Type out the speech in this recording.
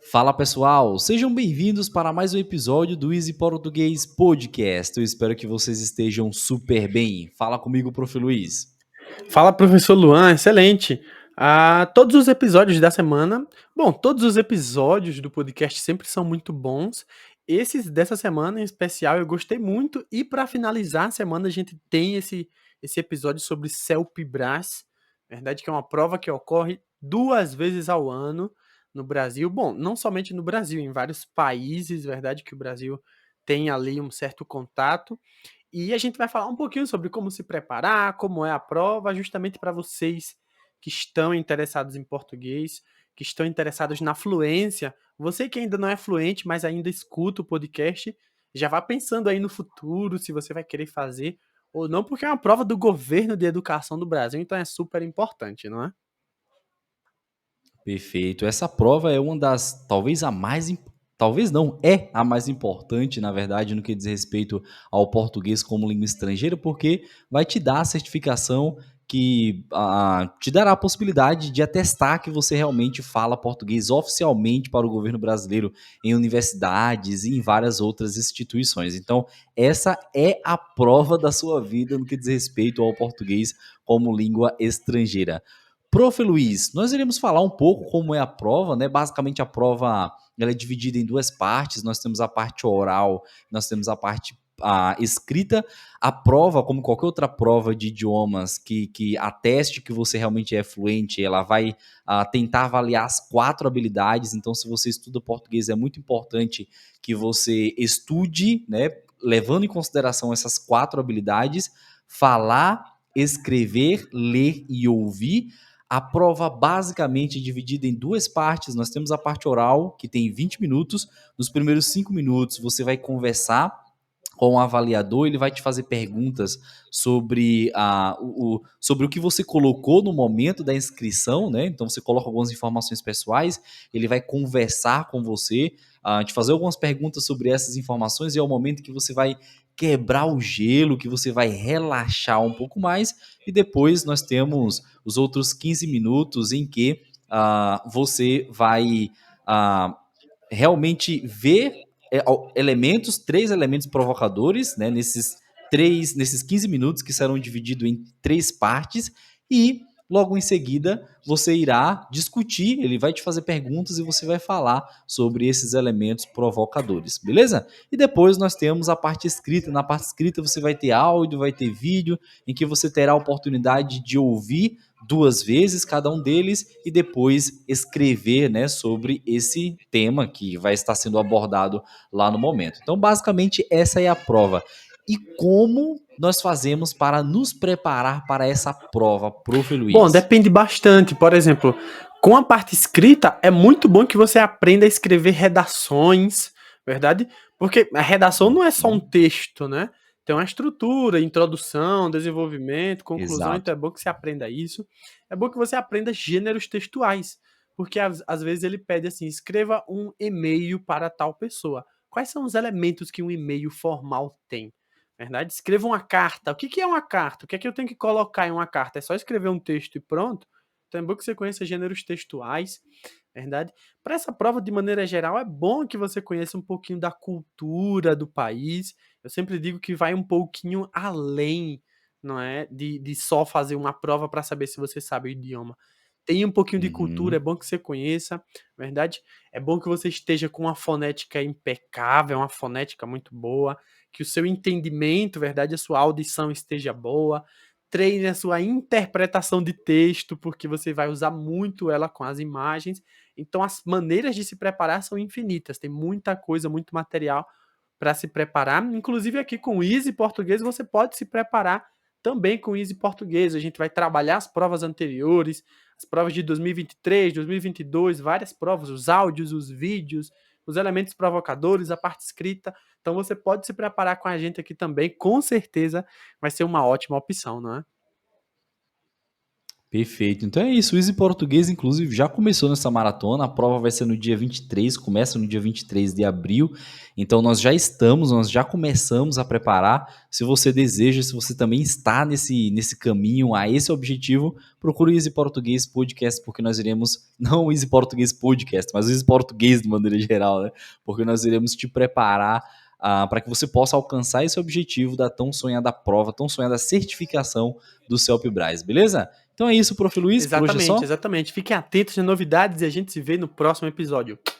Fala pessoal, sejam bem-vindos para mais um episódio do Easy Português Podcast. Eu espero que vocês estejam super bem. Fala comigo, Prof. Luiz. Fala, professor Luan, excelente. Todos os episódios da semana, todos os episódios do podcast sempre são muito bons. Esses dessa semana em especial eu gostei muito. E para finalizar a semana, a gente tem esse episódio sobre CELPE-BRAS, verdade que é uma prova que ocorre 2 vezes ao ano no Brasil. Bom, não somente no Brasil, em vários países, verdade que o Brasil tem ali um certo contato. E a gente vai falar um pouquinho sobre como se preparar, como é a prova, justamente para vocês que estão interessados em português, que estão interessados na fluência. Você que ainda não é fluente, mas ainda escuta o podcast, já vá pensando aí no futuro, se você vai querer fazer ou não, porque é uma prova do governo de educação do Brasil, então é super importante, não é? Perfeito. Essa prova é uma das, talvez a mais, talvez não, é a mais importante, na verdade, no que diz respeito ao português como língua estrangeira, porque vai te dar a certificação que te dará a possibilidade de atestar que você realmente fala português oficialmente para o governo brasileiro em universidades e em várias outras instituições. Então, essa é a prova da sua vida no que diz respeito ao português como língua estrangeira. Prof. Luiz, nós iremos falar um pouco como é a prova, né? Basicamente a prova ela é dividida em duas partes. Nós temos a parte oral, nós temos a parte escrita. A prova, como qualquer outra prova de idiomas que ateste que você realmente é fluente, ela vai tentar avaliar as 4 habilidades. Então, se você estuda português, é muito importante que você estude, né? Levando em consideração essas 4 habilidades: falar, escrever, ler e ouvir. A prova basicamente é dividida em duas partes. Nós temos a parte oral, que tem 20 minutos. Nos primeiros 5 minutos, você vai conversar com o avaliador, ele vai te fazer perguntas sobre, sobre o que você colocou no momento da inscrição, né? Então você coloca algumas informações pessoais, ele vai conversar com você, te fazer algumas perguntas sobre essas informações, e é o momento que você vai quebrar o gelo, que você vai relaxar um pouco mais, e depois nós temos os outros 15 minutos em que você vai realmente ver elementos, 3 elementos provocadores, né, nesses 15 minutos que serão divididos em 3 partes, e logo em seguida você irá discutir, ele vai te fazer perguntas e você vai falar sobre esses elementos provocadores, beleza? E depois nós temos a parte escrita. Na parte escrita você vai ter áudio, vai ter vídeo, em que você terá a oportunidade de ouvir 2 vezes cada um deles e depois escrever, né, sobre esse tema que vai estar sendo abordado lá no momento. Então, basicamente, essa é a prova. E como nós fazemos para nos preparar para essa prova, Prof. Bom, Luiz? depende bastante. Por exemplo, com a parte escrita, é muito bom que você aprenda a escrever redações, verdade? Porque a redação não é só um texto, né? Tem uma estrutura, introdução, desenvolvimento, conclusão, então Exato. é bom que você aprenda isso. É bom que você aprenda gêneros textuais, porque às vezes ele pede assim: escreva um e-mail para tal pessoa. Quais são os elementos que um e-mail formal tem? Verdade? Escreva uma carta. O que que é uma carta? O que é que eu tenho que colocar em uma carta? É só escrever um texto e pronto? Então é bom que você conheça gêneros textuais, verdade? Para essa prova, de maneira geral, é bom que você conheça um pouquinho da cultura do país. Eu sempre digo que vai um pouquinho além, não é? De só fazer uma prova para saber se você sabe o idioma. Tem um pouquinho de cultura, é Uhum. bom que você conheça, verdade? É bom que você esteja com uma fonética impecável, uma fonética muito boa, que o seu entendimento, verdade, a sua audição esteja boa. Treine a sua interpretação de texto, porque você vai usar muito ela com as imagens. Então, as maneiras de se preparar são infinitas. Tem muita coisa, muito material para se preparar. Inclusive, aqui com o Easy Português, você pode se preparar também com o Easy Português. A gente vai trabalhar as provas anteriores, as provas de 2023, 2022, várias provas, os áudios, os vídeos, os elementos provocadores, a parte escrita. Então você pode se preparar com a gente aqui também, com certeza vai ser uma ótima opção, não é? Perfeito. Então é isso. O Easy Português, inclusive, já começou nessa maratona. A prova vai ser no dia 23, começa no dia 23 de abril. Então nós já começamos a preparar. Se você deseja, se você também está nesse caminho, a esse objetivo, procure o Easy Português Podcast, porque nós iremos, não o Easy Português Podcast, mas o Easy Português de maneira geral, né? Porque nós iremos te preparar para que você possa alcançar esse objetivo da tão sonhada prova, tão sonhada certificação do CELP-BRAS, beleza? Então é isso, Prof. Luiz, por hoje é Exatamente, só. exatamente. Fiquem atentos às novidades e a gente se vê no próximo episódio.